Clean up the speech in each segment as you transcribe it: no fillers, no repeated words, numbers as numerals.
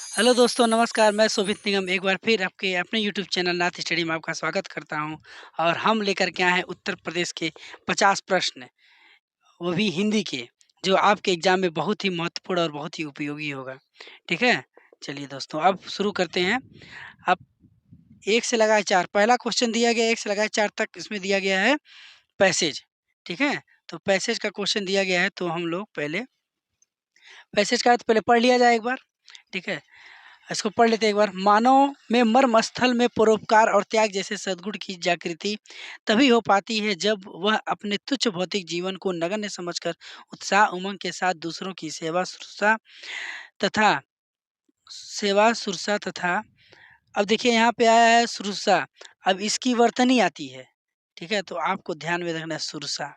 Hello दोस्तों, नमस्कार। मैं शोभित निगम एक बार फिर आपके अपने यूट्यूब चैनल नाथ स्टडी में आपका स्वागत करता हूं। और हम लेकर के आए हैं उत्तर प्रदेश के 50 प्रश्न, वो भी हिंदी के, जो आपके एग्जाम में बहुत ही महत्वपूर्ण और बहुत ही उपयोगी होगा। ठीक है, चलिए दोस्तों, अब शुरू करते हैं। अब 1 से लगाए 4 पहला क्वेश्चन दिया गया है, 1 से लगाए 4 तक। इसमें दिया गया है पैसेज। ठीक है, तो पैसेज का क्वेश्चन दिया गया है, तो हम लोग पहले पैसेज का अर्थ पहले पढ़ लिया जाए एक बार। ठीक है, इसको पढ़ लेते हैं एक बार। मानव में मर्म स्थल में परोपकार और त्याग जैसे सद्गुण की जागृति तभी हो पाती है जब वह अपने तुच्छ भौतिक जीवन को नगण्य समझकर उत्साह उमंग के साथ दूसरों की तथा सेवा सुरसा तथा। अब देखिए यहाँ पे आया है सुरसा। अब इसकी वर्तनी आती है। ठीक है, तो आपको ध्यान में रखना है सुरसा।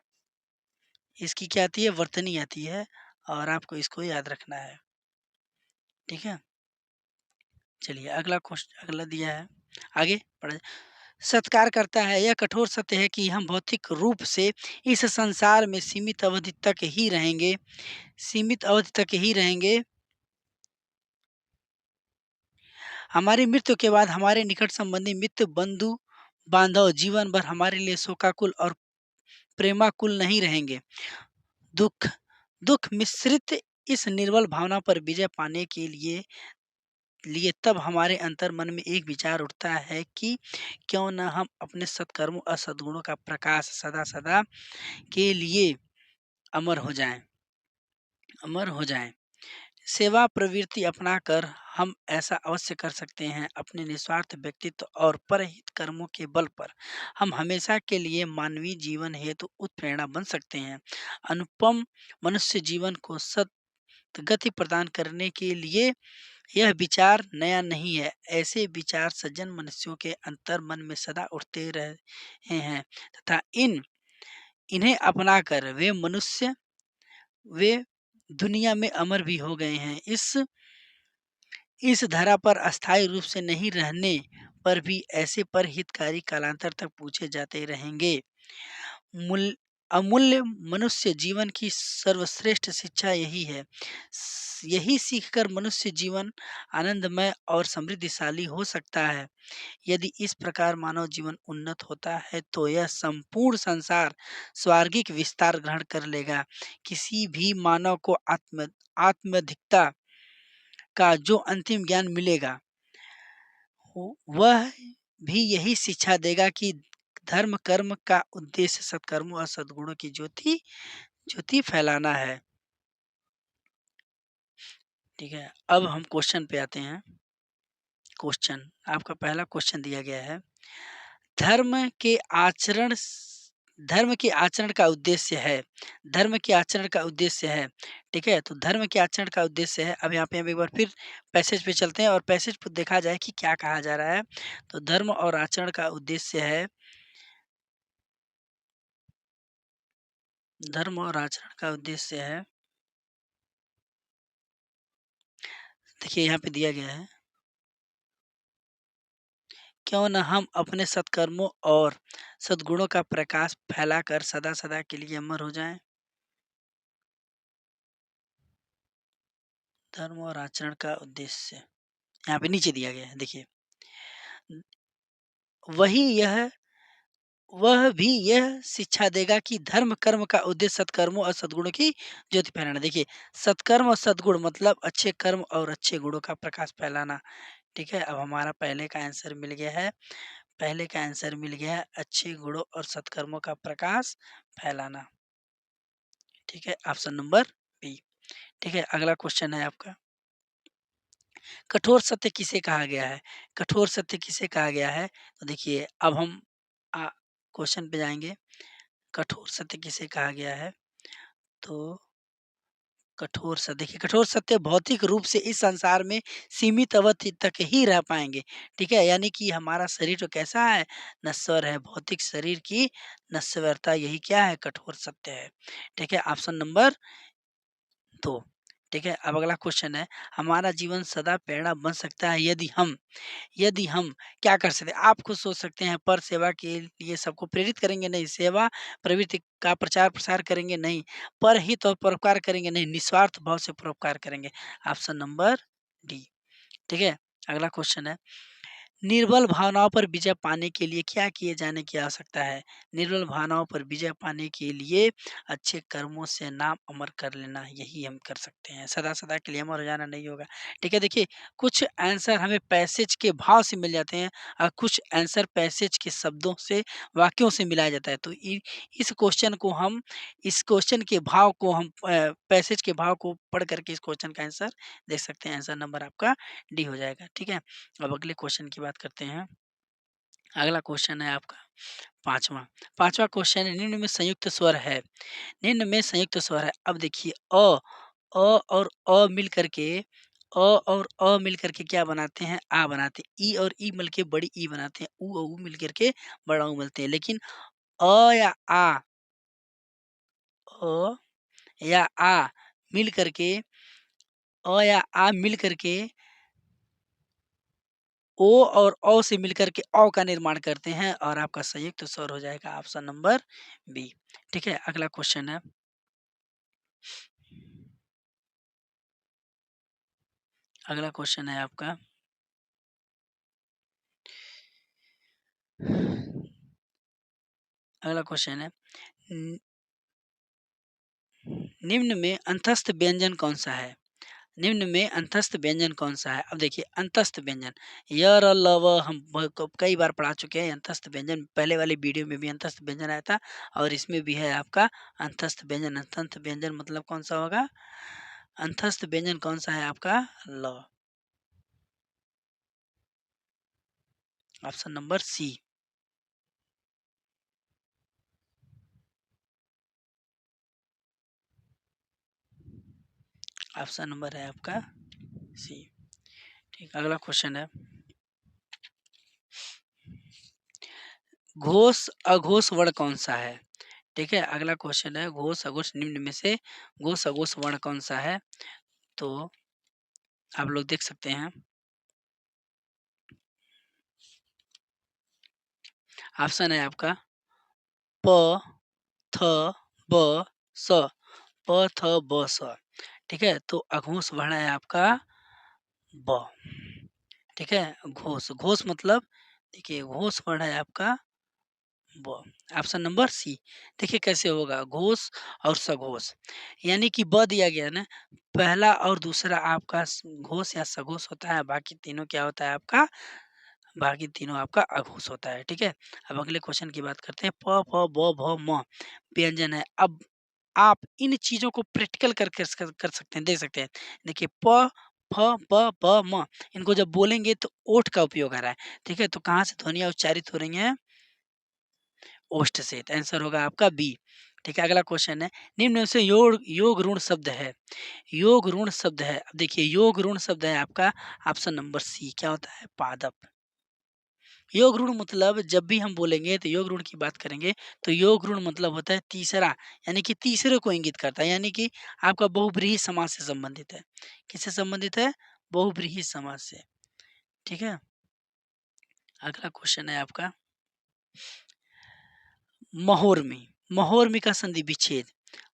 इसकी क्या आती है? वर्तनी आती है, और आपको इसको याद रखना है। ठीक है, चलिए अगला क्वेश्चन अगला दिया है, आगे पढ़ा। सत्कार करता है। यह कठोर सत्य है कि हम भौतिक रूप से इस संसार में सीमित अवधि तक ही रहेंगे। हमारी मृत्यु के बाद हमारे निकट संबंधी मित्र बंधु बांधव जीवन भर हमारे लिए शोकाकुल और प्रेमाकुल नहीं रहेंगे। दुख दुख मिश्रित इस निर्बल भावना पर विजय पाने के लिए तब हमारे अंतर मन में एक विचार उठता है कि क्यों न हम अपने सत्कर्मों और सद्गुणों का प्रकाश सदा सदा के लिए अमर हो जाएं अमर हो जाएं। सेवा प्रवृत्ति अपनाकर हम ऐसा अवश्य कर सकते हैं। अपने निस्वार्थ व्यक्तित्व और परहित कर्मों के बल पर हम हमेशा के लिए मानवीय जीवन हेतु उत्प्रेरणा बन सकते हैं। अनुपम मनुष्य जीवन को सद्गति प्रदान करने के लिए यह विचार नया नहीं है। ऐसे विचार सज्जन मनुष्यों के अंतर मन में सदा उठते रहे हैं तथा इन्हें अपनाकर वे दुनिया में अमर भी हो गए हैं। इस धरा पर अस्थायी रूप से नहीं रहने पर भी ऐसे पर हितकारी कालांतर तक पूछे जाते रहेंगे। मूल अमूल्य मनुष्य जीवन की सर्वश्रेष्ठ शिक्षा यही है। यही सीखकर मनुष्य जीवन आनंदमय और समृद्धिशाली हो सकता है। यदि इस प्रकार मानव जीवन उन्नत होता है तो यह संपूर्ण संसार स्वर्गिक विस्तार ग्रहण कर लेगा। किसी भी मानव को आत्मधिकता का जो अंतिम ज्ञान मिलेगा, वह भी यही शिक्षा देगा कि धर्म कर्म का उद्देश्य सत्कर्मों और सद्गुणों की ज्योति ज्योति फैलाना है। ठीक है, अब हम क्वेश्चन पे आते हैं। क्वेश्चन, आपका पहला क्वेश्चन दिया गया है। धर्म के आचरण धर्म के आचरण का उद्देश्य है। धर्म के आचरण का उद्देश्य है। ठीक है, तो धर्म के आचरण का उद्देश्य है। अब यहाँ पे हम एक बार फिर पैसेज पे चलते हैं और पैसेज पे देखा जाए कि क्या कहा जा रहा है। तो धर्म और आचरण का उद्देश्य है। धर्म और आचरण का उद्देश्य है, देखिए यहाँ पे दिया गया है। क्यों न हम अपने सत्कर्मों और सद्गुणों का प्रकाश फैलाकर सदा सदा के लिए अमर हो जाएं। धर्म और आचरण का उद्देश्य यहाँ पे नीचे दिया गया है, देखिए। वही यह वह भी यह शिक्षा देगा कि धर्म कर्म का उद्देश्य सत्कर्मों और सद्गुणों की ज्योति फैलाना। देखिए, सत्कर्म और सद्गुण मतलब अच्छे कर्म और अच्छे गुणों का प्रकाश फैलाना। ठीक है, अब हमारा पहले का आंसर मिल गया है। पहले का आंसर मिल गया है अच्छे गुणों और सत्कर्मों का प्रकाश फैलाना। ठीक है, ऑप्शन नंबर बी। ठीक है, अगला क्वेश्चन है आपका। कठोर सत्य किसे कहा गया है? कठोर सत्य किसे कहा गया है? तो देखिए, अब हम क्वेश्चन पे जाएंगे। कठोर सत्य किसे कहा गया है? तो कठोर सत्य, देखिए, कठोर सत्य भौतिक रूप से इस संसार में सीमित अवधि तक ही रह पाएंगे। ठीक है, यानी कि हमारा शरीर तो कैसा है? नश्वर है। भौतिक शरीर की नश्वरता, यही क्या है? कठोर सत्य है। ठीक है, ऑप्शन नंबर 2। ठीक है, अब अगला क्वेश्चन है। हमारा जीवन सदा प्रेरणा बन सकता है यदि हम क्या कर सकते हैं? आप खुद सोच सकते हैं। पर सेवा के लिए सबको प्रेरित करेंगे? नहीं। सेवा प्रवृत्ति का प्रचार प्रसार करेंगे? नहीं। पर हित और परोपकार करेंगे? नहीं। निस्वार्थ भाव से परोपकार करेंगे। Option number D. ठीक है। अगला क्वेश्चन है, निर्बल भावनाओं पर विजय पाने के लिए क्या किए जाने की आवश्यकता है? निर्बल भावनाओं पर विजय पाने के लिए अच्छे कर्मों से नाम अमर कर लेना, यही हम कर सकते हैं। सदा-सदा के लिए अमर हो जाना नहीं होगा। ठीक है, देखिए कुछ आंसर हमें पैसेज के भाव से मिल जाते हैं और कुछ आंसर पैसेज के शब्दों से, वाक्यों से मिलाया जाता है। तो इ इस क्वेश्चन के भाव को हम पैसेज के भाव को पढ़ करके इस क्वेश्चन का आंसर देख सकते हैं। आंसर नंबर आपका डी हो जाएगा। ठीक है। अब अगले क्वेश्चन की बात करते हैं। अगला क्वेश्चन है आपका 5वां। 5वां क्वेश्चन है, निम्न में संयुक्त स्वर है। निम्न में संयुक्त स्वर है। अब देखिए और मिल करके मिल करके क्या बनाते हैं? आ बनाते हैं। ई और ई मिल के बड़ी ई बनाते हैं। ऊ और ऊ मिल करके बड़ा ऊ मिलते हैं। लेकिन या अ या आ मिल करके मिल करके ओ और औ से मिलकर के औ का निर्माण करते हैं और आपका संयुक्त स्वर हो जाएगा ऑप्शन नंबर बी। ठीक है, अगला क्वेश्चन है। अगला क्वेश्चन है आपका अगला क्वेश्चन है, न- निम्न में अंतस्थ व्यंजन कौन सा है? निम्न में अंतस्थ व्यंजन कौन सा है? अब देखिए अंतस्थ व्यंजन, य र ल व हम कई बार पढ़ा चुके हैं। अंतस्थ व्यंजन पहले वाली वीडियो में भी अंतस्थ व्यंजन आया था और इसमें भी है आपका अंतस्थ व्यंजन। अंतस्थ व्यंजन मतलब कौन सा होगा? अंतस्थ व्यंजन कौन सा है आपका? ल, option number C. Option number है आपका सी। ठीक, अगला क्वेश्चन है, घोष अघोष वर्ण कौन सा है? ठीक है, अगला क्वेश्चन है, घोष अघोष निम्न में से घोष अघोष वर्ण कौन सा है? तो आप लोग देख सकते हैं। ऑप्शन है आपका प, थ, ब, स। प, थ, ब, स। ठीक है, तो अघोष वर्ण है आपका ब। ठीक है, घोष घोष मतलब देखिए घोष वर्ण है आपका ब। Option number C. देखिए कैसे होगा, घोष और सघोष, यानी कि ब दिया गया ना, पहला और दूसरा आपका घोष या सघोष होता है, बाकी तीनों क्या होता है आपका? बाकी तीनों आपका अघोष होता है। ठीक है, अब अगले क्वेश्चन की बात करते हैं। प, फ, ब, भ, म व्यंजन है। अब आप इन चीजों को प्रैक्टिकल कर सकते हैं, देख सकते हैं। देखिए प, फ, ब, ब, म, इनको जब बोलेंगे तो ओठ का उपयोग आ रहा है। ठीक है, तो कहाँ से ध्वनियां उच्चारित हो रही हैं? ओष्ठ से। तो आंसर होगा आपका बी। ठीक है, अगला क्वेश्चन है, निम्न में से योग ऋण शब्द है। योग ऋण शब्द है। अब देखिए योग ऋण शब्द है आपका ऑप्शन नंबर सी। क्या होता है? पादप। योग ऋण मतलब जब भी हम बोलेंगे तो योग ऋण की बात करेंगे तो योग ऋण मतलब होता है तीसरा, यानी कि तीसरे को इंगित करता है, यानी कि आपका बहुब्रीहि समाज से संबंधित है। किससे संबंधित है? बहुब्रीहि समाज से। ठीक है, अगला क्वेश्चन है आपका महोर्मी। महोर्मी का संधि विच्छेद।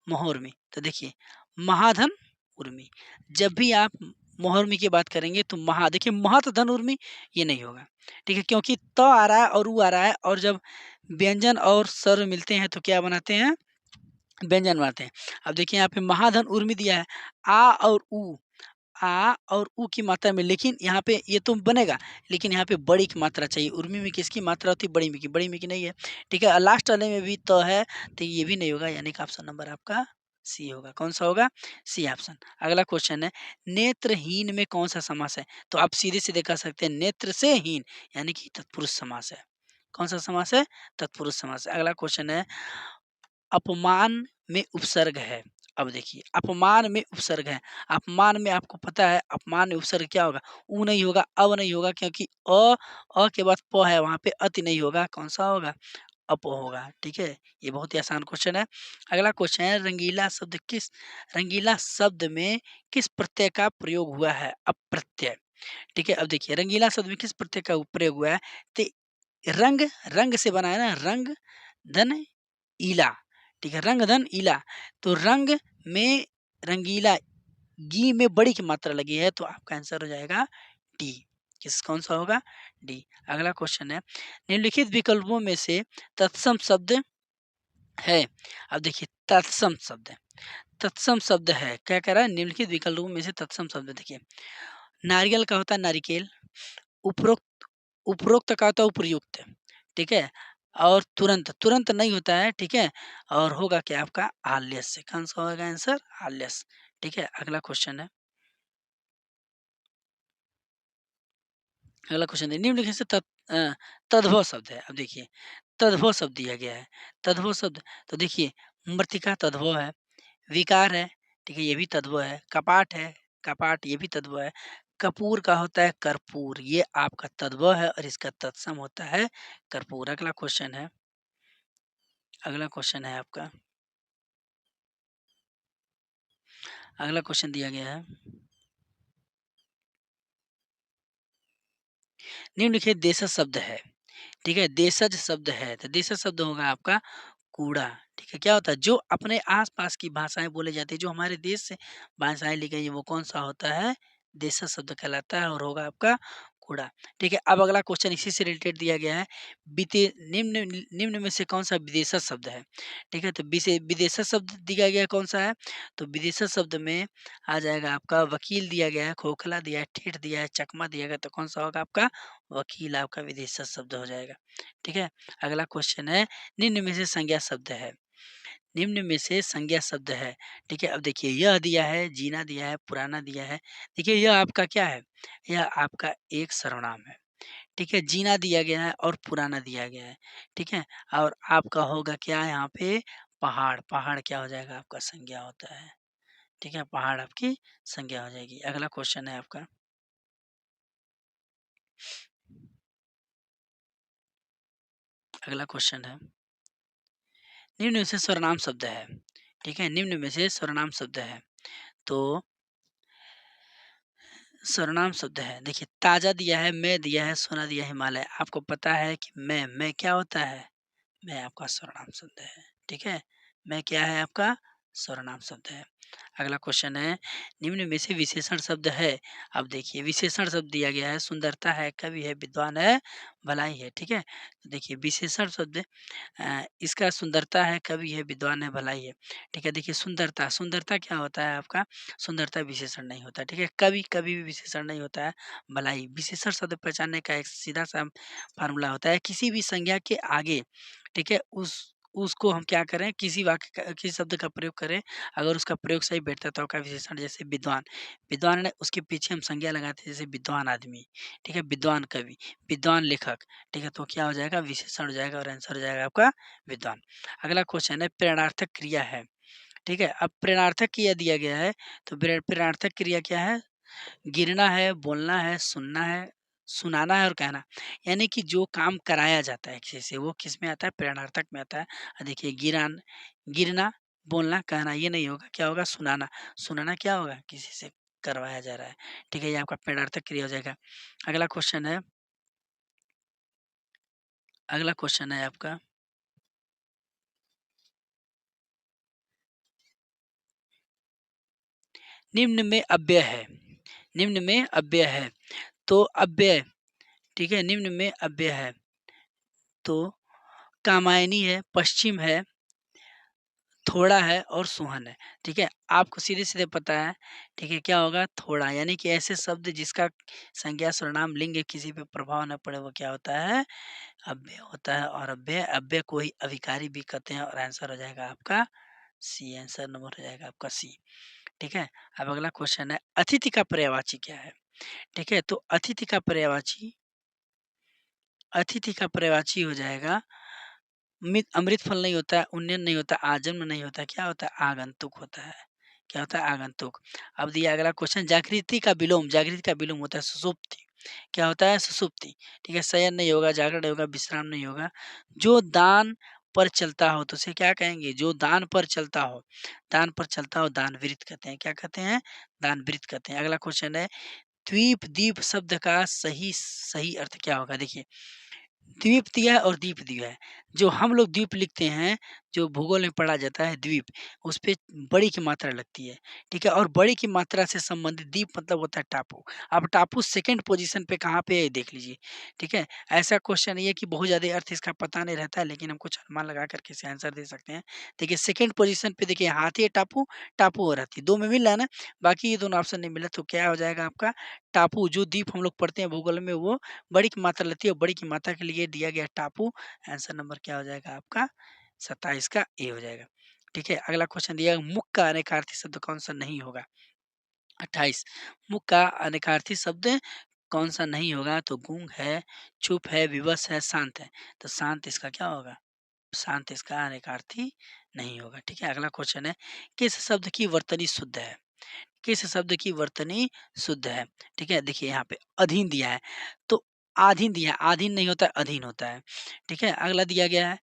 महोर्मी, तो देखिए महाधन उर्मी, जब भी आप मोहर्मी की बात करेंगे तो देखिए महत धन उर्मी ये नहीं होगा। ठीक है, क्योंकि त आ रहा है और ऊ आ रहा है और जब व्यंजन और स्वर मिलते हैं तो क्या बनाते हैं? व्यंजन बनाते हैं। अब देखिए यहाँ पे महाधन उर्मी दिया है, आ और ऊ की मात्रा में, लेकिन यहाँ पे ये तो बनेगा, लेकिन यहाँ पे बड़ी की मात्रा चाहिए। उर्मी में किसकी मात्रा होती है? बड़ी में की नहीं है। ठीक है, लास्ट वाले में भी तो है, तो ये भी नहीं होगा, यानी कि ऑप्शन नंबर आपका सी होगा। कौन सा होगा? C option. अगला क्वेश्चन है, नेत्रहीन में कौन सा समास है? तो आप सीधे सीधे कह सकते हैं नेत्र से हीन, यानी कि तत्पुरुष समास है। कौन सा समास है? तत्पुरुष समास है। अगला क्वेश्चन है, अपमान में उपसर्ग है। अब देखिए अपमान में उपसर्ग है। अपमान में आपको पता है अपमान में उपसर्ग क्या होगा? ऊ नहीं होगा, अव नहीं होगा, क्योंकि के बाद प है, वहाँ पे अति नहीं होगा। कौन सा होगा? अप होगा। ठीक है, ये बहुत ही आसान क्वेश्चन है। अगला क्वेश्चन है, रंगीला शब्द में किस प्रत्यय का प्रयोग हुआ है? अप्रत्यय। ठीक है, अब देखिए रंगीला शब्द में किस प्रत्यय का प्रयोग हुआ है? तो रंग, रंग से बना है ना, रंग धन ईला। ठीक है, रंग धन ईला, तो रंग में रंगीला गी में बड़ी की मात्रा लगी है, तो आपका आंसर हो जाएगा डी। कौन सा होगा? डी। अगला क्वेश्चन है, निम्नलिखित विकल्पों में से तत्सम शब्द है। अब देखिए तत्सम शब्द है, तत्सम शब्द है, क्या कह रहा है? निम्नलिखित विकल्पों में से तत्सम शब्द देखिए, नारियल का होता है नारिकेल, उपरोक्त उपरोक्त का होता है उपर्युक्त, ठीक है, और तुरंत तुरंत नहीं होता है, ठीक है, और होगा क्या आपका? आलस्य। कौन सा होगा आंसर? आलस्य। ठीक है, अगला क्वेश्चन है, अगला क्वेश्चन है, निम्नलिखित से तद्भव शब्द है। अब देखिए तद्भव शब्द दिया गया है, तद्भव शब्द, तो देखिए मृतिका तद्भव है, विकार है, ठीक है, ये भी तद्भव है, कपाट है, कपाट ये भी तद्भव है, कपूर का होता है कर्पूर, ये आपका तद्भव है और इसका तत्सम होता है कर्पूर। अगला क्वेश्चन है, अगला क्वेश्चन है आपका, अगला क्वेश्चन दिया गया है, निम्नलिखित देशज शब्द है, ठीक है, देशज शब्द है, तो देशज शब्द होगा आपका कूड़ा, ठीक है, क्या होता है? जो अपने आस-पास की भाषाएँ बोली जाती है, जो हमारे देश से भाषाएँ ली गई है, वो कौन-सा होता है? देशज शब्द कहलाता है और होगा आपका कूड़ा, ठीक है। अब अगला क्वेश्चन इसी से रिलेटेड दिया गया है, विते निम्न निम्न में से कौन-सा विदेशज शब्द है? ठीक है, तो विदेशज शब्द दिया गया कौन-सा है? तो विदेशज शब्द में आ जाएगा आपका वकील दिया गया है, खोखला दिया है, ठेठ दिया है, चकमा दिया गया, तो कौन-सा होगा आपका? वकील आपका विदेशज शब्द हो जाएगा, ठीक है। अगला क्वेश्चन है, निम्न में से संज्ञा शब्द है, निम्न में से संज्ञा शब्द है, ठीक है। अब देखिए यह दिया है, जीना दिया है, पुराना दिया है, देखिए यह आपका क्या है? यह आपका एक सर्वनाम है, ठीक है, जीना दिया गया है और पुराना दिया गया है, ठीक है, और आपका होगा क्या यहाँ पे? पहाड़, पहाड़ क्या हो जाएगा? आपका संज्ञा होता है, ठीक है, पहाड़ आपकी संज्ञा हो जाएगी। अगला क्वेश्चन है आपका, अगला क्वेश्चन है, निम्न में से सर्वनाम शब्द है, ठीक है, निम्न में से सर्वनाम शब्द है, तो सर्वनाम शब्द है, देखिए ताज़ा दिया है, मैं दिया है, सोना दिया है, हिमालय, आपको पता है कि मैं क्या होता है? मैं आपका सर्वनाम शब्द है, ठीक है, मैं क्या है आपका? सर्वनाम शब्द है। अगला क्वेश्चन है, निम्न में से विशेषण शब्द है। अब देखिए विशेषण शब्द दिया गया है, सुंदरता है, कवि है, विद्वान है, भलाई है, ठीक है, तो देखिए विशेषण शब्द इसका सुंदरता है, कवि है, विद्वान है, भलाई है, ठीक है। देखिए सुंदरता, सुंदरता क्या होता है आपका? सुंदरता विशेषण नहीं होता, ठीक है, कवि कभी भी विशेषण नहीं होता है, भलाई विशेषण शब्द पहचानने का एक सीधा सा फार्मूला होता है, किसी भी संज्ञा के आगे, ठीक है, उसको हम क्या करें? किसी वाक्य का किसी शब्द का प्रयोग करें, अगर उसका प्रयोग सही बैठता है तो आपका विशेषण, जैसे विद्वान, विद्वान है उसके पीछे हम संज्ञा लगाते हैं, जैसे विद्वान आदमी, ठीक है, विद्वान कवि, विद्वान लेखक, ठीक है, तो क्या हो जाएगा? विशेषण हो जाएगा और आंसर हो जाएगा आपका विद्वान। अगला क्वेश्चन है, प्रेरणार्थक क्रिया है, ठीक है, अब प्रेरणार्थक क्रिया दिया गया है, तो प्रेरणार्थक क्रिया क्या है? गिरना है, बोलना है, सुनना है, सुनाना है और कहना। यानी कि जो काम कराया जाता है किसी से, वो किस में आता है? प्रेरणार्थक में आता है। देखिए गिरना, बोलना, कहना ये नहीं होगा, क्या होगा? सुनाना। सुनाना क्या होगा? किसी से करवाया जा रहा है। ठीक है, ये आपका प्रेरणार्थक क्रिया हो जाएगा। अगला क्वेश्चन है, अगला क्वेश्चन है आपका, निम्न में अव्यय है, निम्न में अव्यय है, तो अव्यय, ठीक है, निम्न में अव्यय है, तो कामायनी है, पश्चिम है, थोड़ा है और सुहन है, ठीक है। आपको सीधे-सीधे पता है, ठीक है, क्या होगा? थोड़ा, यानी कि ऐसे शब्द जिसका संज्ञा सर्वनाम लिंग किसी पे प्रभाव ना पड़े, वो क्या होता है? अव्यय होता है, और अव्यय अव्यय को ही अभिकारी भी कहते हैं और आंसर हो जाएगा आपका सी, आंसर नंबर हो जाएगा आपका सी, ठीक है। अब अगला क्वेश्चन है, अतिथि का पर्यायवाची क्या है? ठीक है, तो अतिथि का पर्यायवाची हो जाएगा, अमृत फल नहीं होता है, उन्नयन नहीं होता, आजन्म नहीं होता, क्या होता है? आगंतुक होता है। क्या होता है? आगंतुक। अब दिया अगला क्वेश्चन, जागृति का विलोम, जागृति का विलोम होता है सुषुप्ति। क्या होता है? सुषुप्ति। ठीक है, शयन नहीं होगा, जागरण नहीं होगा, विश्राम नहीं होगा। जो दान पर चलता हो तो उसे क्या कहेंगे? जो दान पर चलता हो, दान पर चलता हो, दान वृत्त कहते हैं। क्या कहते हैं? दान वृत्त कहते हैं। अगला क्वेश्चन है, द्वीप दीप शब्द का सही सही अर्थ क्या होगा? देखिए द्वीप दिया है और दीप दिया है। जो हम लोग द्वीप लिखते हैं, जो भूगोल में पढ़ा जाता है द्वीप, उसपे बड़ी की मात्रा लगती है, ठीक है? और बड़ी की मात्रा से संबंधित द्वीप मतलब होता है टापू। अब टापू सेकंड पोज़ीशन पे कहाँ पे है ये देख लीजिए, ठीक है? ऐसा क्वेश्चन ये है कि बहुत ज़्यादा अर्थ इसका पता नहीं रहता है, लेकिन हम कुछ अनुमान लगा कर के इसे आंसर दे सकते हैं। देखिए सेकंड पोज़ीशन पे देखिए हाथी है टापू, टापू और हाथी 2 में मिल रहा है ना? बाकी ये दोनों ऑप्शन नहीं मिला तो क्या हो जाएगा आपका टापू जो द्वीप हम लोग पढ़ते हैं भूगोल में वो बड़ी की मात्रा लेती है और बड़ी की मात्रा के लिए दिया गया टापू। आंसर नंबर क्या हो जाएगा आपका 27 का ए हो जाएगा। ठीक है, अगला क्वेश्चन दिया है मुख का अनेकार्थी शब्द कौन-सा नहीं होगा? 28 मुख का अनेकार्थी शब्द कौन-सा नहीं होगा? तो गूंग है, चुप है, विवश है, शांत है। तो शांत इसका क्या होगा? शांत इसका अनेकार्थी नहीं होगा। ठीक है, अगला क्वेश्चन है किस शब्द की वर्तनी शुद्ध है? किस शब्द की वर्तनी शुद्ध है? ठीक है, देखिए यहाँ पे अधीन दिया है, तो आधीन दिया है, आधीन नहीं होता है, अधीन होता है। ठीक है, अगला दिया गया है,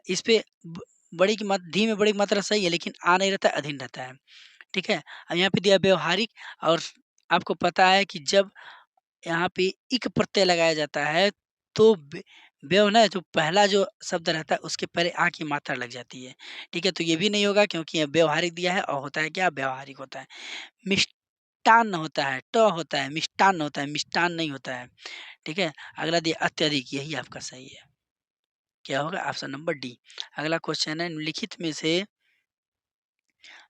इस पे ब बड़ी की मात धी में बड़ी की मात्रा सही है, लेकिन आ नहीं रहता है, अधीन रहता है। ठीक है, यहाँ पे दिया है व्यावहारिक और आपको पता है कि जब यहाँ पे इक प्रत्यय लगाया जाता है, तो व्यव ना जो पहला जो शब्द रहता है, उसके पहले आ की मात्रा लग जाती है। ठीक है, तो ये भी नहीं होगा क्योंकि ये व्यावहारिक दिया है और होता है क्या? व्यावहारिक होता है। मिष्टान्न होता है, ट होता है, मिष्टान्न होता है, मिष्टान नहीं होता है, ठीक है? अगला दिया अत्यधिक, यही आपका सही है। क्या होगा? Option number D. अगला क्वेश्चन है निम्नलिखित में से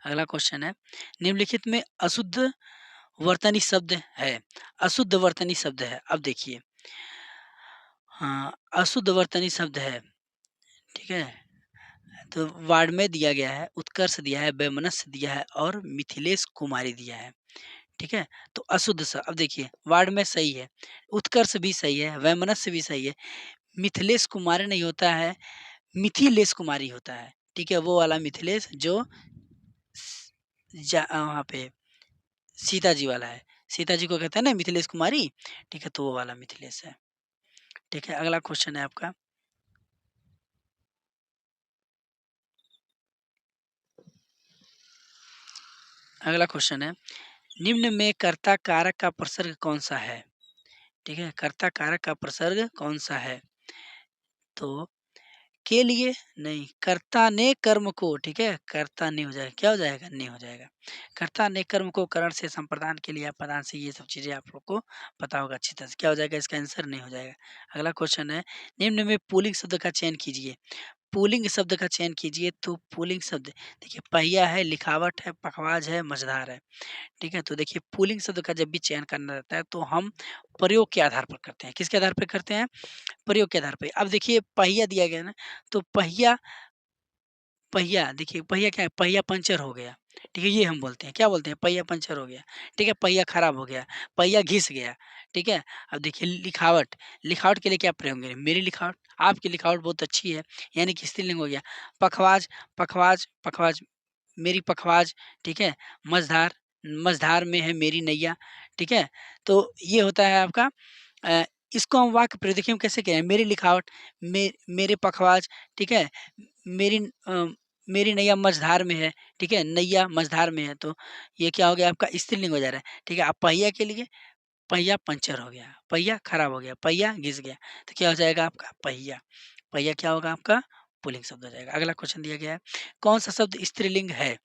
अगला क्वेश्चन है, निम्नलिखित में अशुद्ध वर्तनी शब्द है, अशुद्ध वर्तनी शब्द है। अब देखिए हाँ, अशुद्ध वर्तनी शब्द है, ठीक है? तो वाड्मय दिया गया है, उत्कर्ष दिया है, वैमनस्य दिया है और मिथिलेश कुमारी दिया है। ठीक है? तो अशुद्ध स अब देखिए वार्ड में सही है, उत्कर्ष भी सही है, वैमनस्य भी सही है, मिथिलेश कुमारी नहीं होता है, मिथिलेश कुमारी होता है। ठीक है? वो वाला मिथिलेश जो वहाँ पे सीता जी वाला है। सीता जी को कहते हैं ना मिथिलेश कुमारी, ठीक है? तो वो वाला मिथिलेश है। ठीक है? अगला क्वेश्चन है आपका अगला क्वेश्चन है, निम्न में कर्ता कारक का प्रसर्ग कौन-सा है? ठीक है? कर्ता कारक का प्रसर्ग कौन-सा है? तो के लिए नहीं, कर्ता ने कर्म को ठीक है, कर्ता ने हो जाएगा, क्या हो जाएगा? ने हो जाएगा। कर्ता ने कर्म को करण से संप्रदान के लिए या पदान से ये सब चीज़ें आप लोग को पता होगा अच्छी तरह से। क्या हो जाएगा? इसका आंसर नहीं हो जाएगा। अगला क्वेश्चन है, निम्न में पुल्लिंग शब्द का चयन कीजिए। पुल्लिंग शब्द का चयन कीजिए तो पुल्लिंग शब्द देखिए पहिया है, लिखावट है, पखवाज है, मझधार है। ठीक है? तो देखिए पुल्लिंग शब्द का जब भी चयन करना रहता है तो हम प्रयोग के आधार पर करते हैं। किसके आधार पर करते हैं? प्रयोग के आधार पे। अब देखिए पहिया दिया गया है ना, तो पहिया पहिया देखिए पहिया क्या है? पहिया पंचर हो गया, ठीक है? ये हम बोलते हैं, क्या बोलते हैं? पहिया पंचर हो गया, ठीक है? पहिया खराब हो गया, पहिया घिस गया, ठीक है? अब देखिए लिखावट, लिखावट के लिए क्या प्रयोग करें? मेरी लिखावट, आपकी लिखावट बहुत अच्छी है, यानी कि स्त्रीलिंग हो गया। पखवाज, पखवाज, पखवाज मेरी पखवाज, ठीक है? मझधार, मझधार में है मेरी नैया, ठीक है? तो ये होता है आपका अ, इसको हम वाक्य प्रयोग देखिए हम कैसे कहें मेरी लिखावट, मेरे पखवाज, ठीक है? मेरी मेरी नैया मझधार में है, ठीक है? नैया मझधार में है तो ये क्या हो गया आपका स्त्रीलिंग हो जा रहा है, ठीक है? अब पहिया के लिए पहिया पंचर हो गया, पहिया खराब हो गया, पहिया घिस गया, तो क्या हो जाएगा आपका पहिया। पहिया क्या होगा आपका? पुल्लिंग शब्द हो जाएगा। अगला क्वेश्चन दिया गया है, कौन-सा शब्द स्त्रीलिंग है?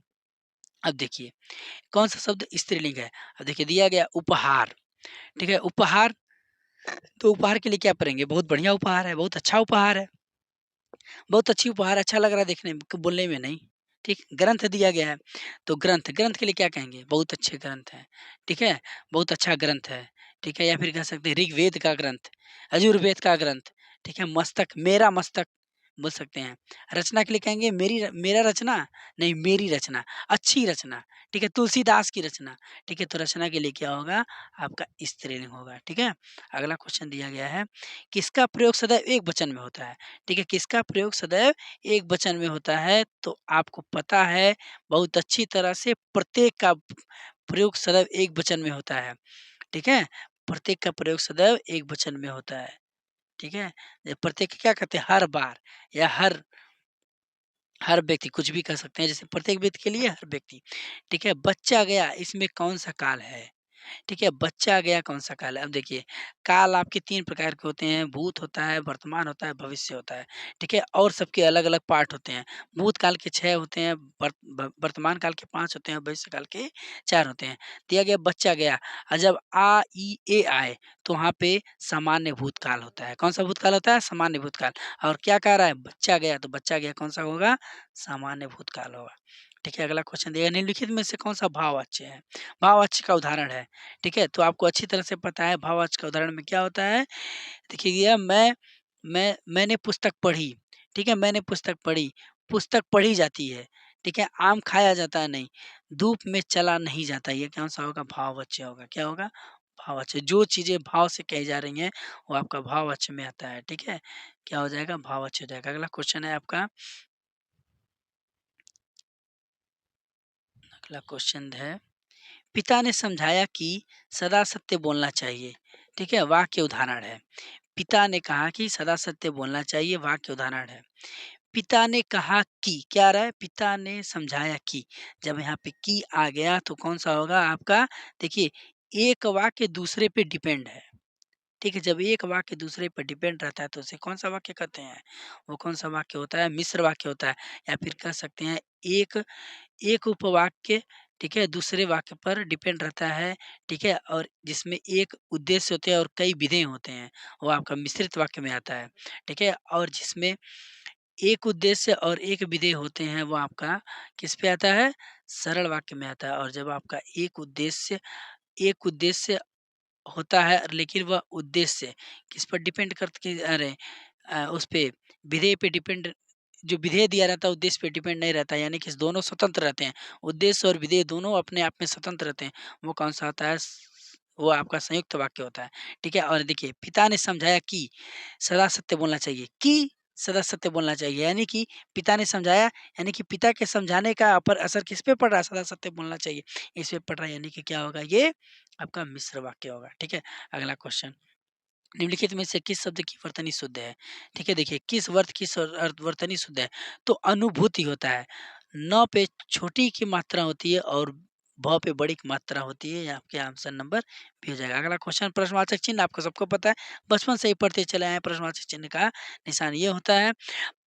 अब देखिए, कौन-सा शब्द स्त्रीलिंग है? अब देखिए दिया गया उपहार, ठीक है? उपहार, तो उपहार के लिए क्या करेंगे? बहुत बढ़िया उपहार है, बहुत अच्छा उपहार है, बहुत अच्छी उपहार अच्छा लग रहा है देखने में, बोलने में नहीं, ठीक? ग्रंथ दिया गया है, तो ग्रंथ, ग्रंथ के लिए क्या कहेंगे? बहुत अच्छे ग्रंथ हैं, ठीक है? बहुत अच्छा ग्रंथ है, ठीक है? या फिर कह सकते हैं ऋग्वेद का ग्रंथ, यजुर्वेद का ग्रंथ, ठीक है? मस्तक, मेरा मस्तक बोल सकते हैं। रचना के लिए कहेंगे मेरा रचना, नहीं मेरी रचना, अच्छी रचना, ठीक है? तुलसीदास की रचना, ठीक है? तो रचना के लिए क्या होगा? आपका स्त्रीलिंग होगा, ठीक है? अगला क्वेश्चन दिया गया है, किसका प्रयोग सदैव एकवचन में होता है? ठीक है, किसका प्रयोग सदैव एक वचन में होता है? तो आपको पता है बहुत अच्छी तरह से प्रत्येक का प्रयोग सदैव एक वचन में होता है, ठीक है? प्रत्येक का प्रयोग सदैव एक वचन में होता है, ठीक है? प्रत्येक क्या कहते हैं? हर बार या हर व्यक्ति कुछ भी कह सकते हैं, जैसे प्रत्येक व्यक्ति के लिए हर व्यक्ति, ठीक है? बच्चा गया इसमें कौन-सा काल है? ठीक है? बच्चा गया कौन-सा काल है? अब देखिए, काल आपके 3 प्रकार के होते हैं, भूत होता है, वर्तमान होता है, भविष्य होता है, ठीक है? और सबके अलग-अलग पार्ट होते हैं। भूतकाल के 6 होते हैं, वर्तमान काल के 5 होते हैं, भविष्य काल के 4 होते हैं। दिया गया बच्चा गया, और जब आ, ई, ए आए, तो वहाँ पे सामान्य भूतकाल होता है। कौन-सा भूतकाल होता है? सामान्य भूतकाल। और क्या कह रहा है? बच्चा गया, तो बच्चा गया कौन-सा होगा? सामान्य भूतकाल होगा। ठीक है, अगला क्वेश्चन दिया निम्नलिखित में से कौन-सा भाववाच्य है? भाववाच्य का उदाहरण है, ठीक है? तो आपको अच्छी तरह से पता है भाववाच्य का उदाहरण में क्या होता है? देखिए ये मैंने पुस्तक पढ़ी, ठीक है? मैंने पुस्तक पढ़ी, पुस्तक पढ़ी जाती है, ठीक है? आम खाया जाता नहीं, धूप में चला नहीं जाता, ये कौन-सा होगा? भाववाच्य होगा। क्या होगा? भाववाच्य। जो चीज़ें भाव से कही जा रही हैं, वो आपका भाववाच्य में आता है, ठीक है? क्या हो जाएगा? भाववाच्य हो जाएगा। अगला क्वेश्चन है आपका, अगला क्वेश्चन है, पिता ने समझाया कि सदा सत्य बोलना चाहिए, ठीक है? वाक्य उदाहरण है। पिता ने कहा कि सदा सत्य बोलना चाहिए, वाक्य उदाहरण है। पिता ने कहा कि, क्या आ रहा है? पिता ने समझाया कि, जब यहाँ पे कि आ गया तो कौन-सा होगा आपका? देखिए, एक वाक्य दूसरे पे डिपेंड है, ठीक है? जब एक वाक्य दूसरे पर डिपेंड रहता है तो उसे कौन-सा वाक्य कहते हैं? वो कौन-सा वाक्य होता है? मिश्र वाक्य होता है, या फिर कह सकते हैं एक एक उपवाक्य, ठीक है, दूसरे वाक्य पर डिपेंड रहता है, ठीक है, और जिसमें एक उद्देश्य होते हैं और कई विधेय होते हैं, वो आपका मिश्रित वाक्य में आता है, ठीक है, और जिसमें एक उद्देश्य और एक विधेय होते हैं वो आपका किस पे आता है? सरल वाक्य में आता है। और जब आपका एक उद्देश्य होता है, लेकिन वह उद्देश्य किस पर डिपेंड करके, अरे उस पे विधेय पे डिपेंड, जो विधेय दिया रहता है उद्देश्य पे डिपेंड नहीं रहता है, यानी कि दोनों स्वतंत्र रहते हैं। उद्देश्य और विधेय दोनों अपने आप में स्वतंत्र रहते हैं। वो कौन-सा होता है? वो आपका संयुक्त वाक्य होता है। ठीक है? और देखिए, पिता ने समझाया कि सदा सत्य बोलना चाहिए, कि सदा सत्य बोलना चाहिए, यानी कि पिता ने समझाया, यानी कि पिता के समझाने का पर असर किस पे पड़ रहा है? सदा सत्य बोलना चाहिए, इस पे पड़ रहा है, यानी कि क्या होगा? ये आपका मिश्र वाक्य होगा। ठीक है? अगला क्वेश्चन, निम्नलिखित में से किस शब्द की वर्तनी शुद्ध है? ठीक है, देखिए किस वर्तनी शुद्ध है? तो अनुभूति होता है। न पे छोटी की मात्रा होती है और भ पे बड़ी की मात्रा होती है। ये आपके आंसर नंबर बी हो जाएगा। अगला क्वेश्चन, प्रश्नवाचक चिन्ह आपको सबको पता है, बचपन से ही पढ़ते चले आए हैं। प्रश्नवाचक चिन्ह का निशान ये होता है,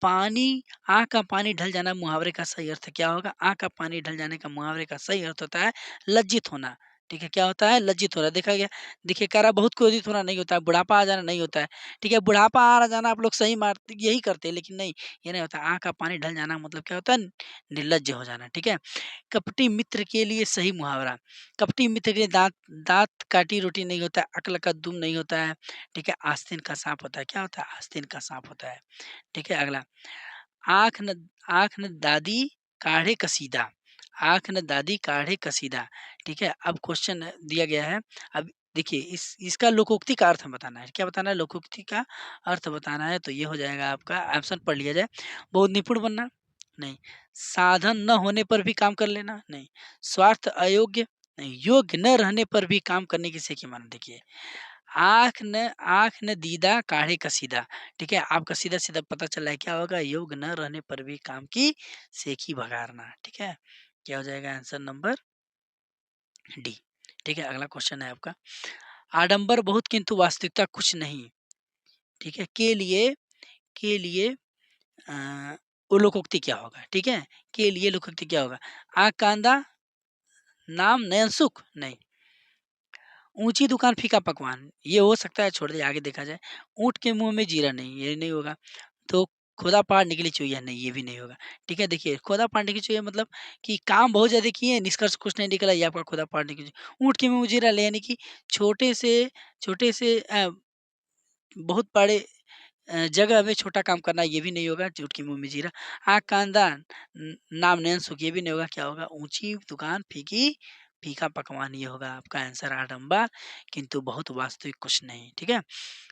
पानी, आँख का पानी ढल जाना मुहावरे का सही अर्थ क्या होगा? आँख का पानी ढल जाने का मुहावरे का सही अर्थ होता है लज्जित होना। ठीक है, क्या होता है? लज्जित होना। देखा गया, देखिए कह रहा बहुत क्रोधित होना नहीं होता है, बुढ़ापा आ जाना नहीं होता है। ठीक है, बुढ़ापा आ जाना आप लोग सही मारते यही करते हैं, लेकिन नहीं, ये नहीं होता। आँख का पानी ढल जाना मतलब क्या होता है? निर्लज्ज हो जाना। ठीक है? कपटी मित्र के लिए सही मुहावरा, कपटी मित्र के लिए दाँत दाँत काटी रोटी नहीं होता है, अक्ल का दुम नहीं होता है। ठीक है? आस्तीन का साँप होता है। क्या होता है? आस्तीन का साँप होता है। ठीक है? अगला, आँख न आँख न दादी काढ़े कसीदा, आँख न दादी काढ़े कसीदा। ठीक है? अब क्वेश्चन दिया गया है। अब देखिए इसका लोकोक्ति का अर्थ बताना है। क्या बताना है? लोकोक्ति का अर्थ बताना है, तो ये हो जाएगा आपका, ऑप्शन पढ़ लिया जाए। बहुत निपुण बनना? नहीं। साधन न होने पर भी काम कर लेना? नहीं। स्वार्थ अयोग्य? नहीं। योग्य न रहने पर भी काम करने की सीखी माना। देखिए, आँख न दीदा काढ़े कसीदा, ठीक है? आपका सीधा-सीधा पता चल रहा है क्या होगा? योग न रहने पर भी काम की सेखी बघारना, ठीक है? क्या हो जाएगा आंसर नंबर डी, ठीक है? अगला क्वेश्चन है आपका, आडंबर बहुत किंतु वास्तविकता कुछ नहीं, ठीक है? के लिए अ, लोकोक्ति क्या होगा? ठीक है? के लिए लोकोक्ति क्या होगा? आँख का अंधा, नाम नयन सुख? नहीं। ऊँची दुकान फीका पकवान, ये हो सकता है, छोड़ दिए, आगे देखा जाए। ऊँट के मुँह में जीरा नहीं, ये नहीं होगा। तो खोदा पाड़ निकली चुईया नहीं, ये भी नहीं होगा। ठीक है? देखिए, खोदा पाड़ निकली चुईया मतलब कि काम बहुत ज़्यादा किए, निष्कर्ष कुछ नहीं निकला, ये आपका खोदा पाड़ निकली चुईया। ऊँट के मुँह में जीरा ले, यानी कि छोटे से बहुत बड़े जगह में छोटा काम करना, ये भी नहीं होगा। ऊँट के मुँह में जीरा। आँख का अंधा, नाम नयन सुख, ये भी नहीं होगा। क्या होगा? ऊँची दुकान फीका पकवान, ये होगा आपका आंसर। आडंबर किंतु बहुत वास्तविक कुछ नहीं। ठीक है?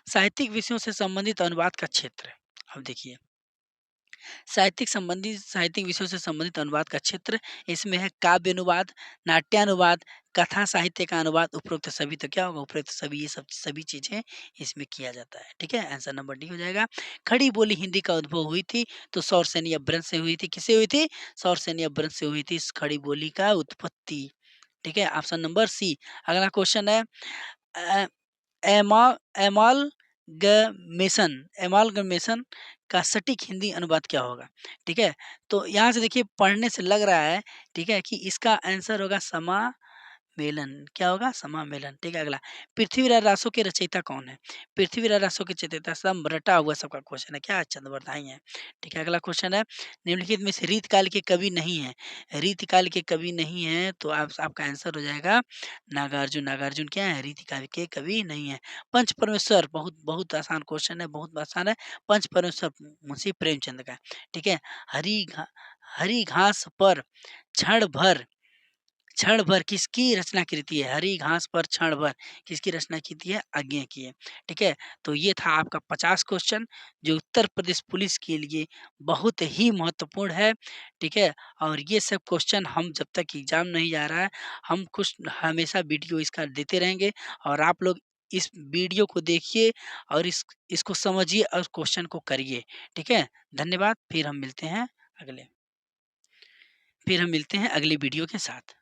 साहित्यिक विषयों से संबंधित अनुवाद का क्षेत्र। अब देखिए, साहित्यिक विषयों से संबंधित अनुवाद का क्षेत्र, इसमें है काव्य अनुवाद, नाट्यानुवाद, कथा साहित्य का अनुवाद, उपरोक्त सभी। तो क्या होगा? उपरोक्त सभी, ये सब सभी चीजें इसमें किया जाता है। ठीक है? आंसर नंबर डी हो जाएगा। खड़ी बोली हिंदी का उद्भव हुई थी तो सौरसेनी अपभ्रंश से हुई थी। किससे हुई थी? सौरसेनी अपभ्रंश से हुई थी इस खड़ी बोली का उत्पत्ति। ठीक है, ऑप्शन नंबर सी। अगला क्वेश्चन है अ, एमा एमालगमेशन एमालगमेशन का सटीक हिंदी अनुवाद क्या होगा? ठीक है, तो यहाँ से देखिए पढ़ने से लग रहा है, ठीक है, कि इसका आंसर होगा मेलन। क्या होगा? समामेलन। ठीक है, अगला, पृथ्वीराज रासो के रचयिता कौन है? पृथ्वीराज रासो के रचयिता सब रटा हुआ सबका क्वेश्चन है, क्या चंद्रवरदाई है। ठीक है, अगला क्वेश्चन है, निम्नलिखित में से रीतकाल के कवि नहीं है। रीतकाल के कवि नहीं है तो आपका आंसर हो जाएगा नागार्जुन। नागार्जुन क्या है? रीतकाल के कवि नहीं है। पंच परमेश्वर, बहुत बहुत आसान क्वेश्चन है, बहुत आसान है। पंच परमेश्वर मुंशी प्रेमचंद का है। ठीक है, हरी घास पर क्षण भर किसकी रचना कृति है? हरी घास पर क्षण भर किसकी रचना कृति है? आज्ञा की है। ठीक है, तो ये था आपका 50 क्वेश्चन जो उत्तर प्रदेश पुलिस के लिए बहुत ही महत्वपूर्ण है। ठीक है, और ये सब क्वेश्चन हम जब तक एग्जाम नहीं जा रहा है, हम कुछ हमेशा वीडियो इसका देते रहेंगे और आप लोग इस वीडियो को देखिए और इसको समझिए और क्वेश्चन को करिए। ठीक है, धन्यवाद। फिर हम मिलते हैं अगले वीडियो के साथ।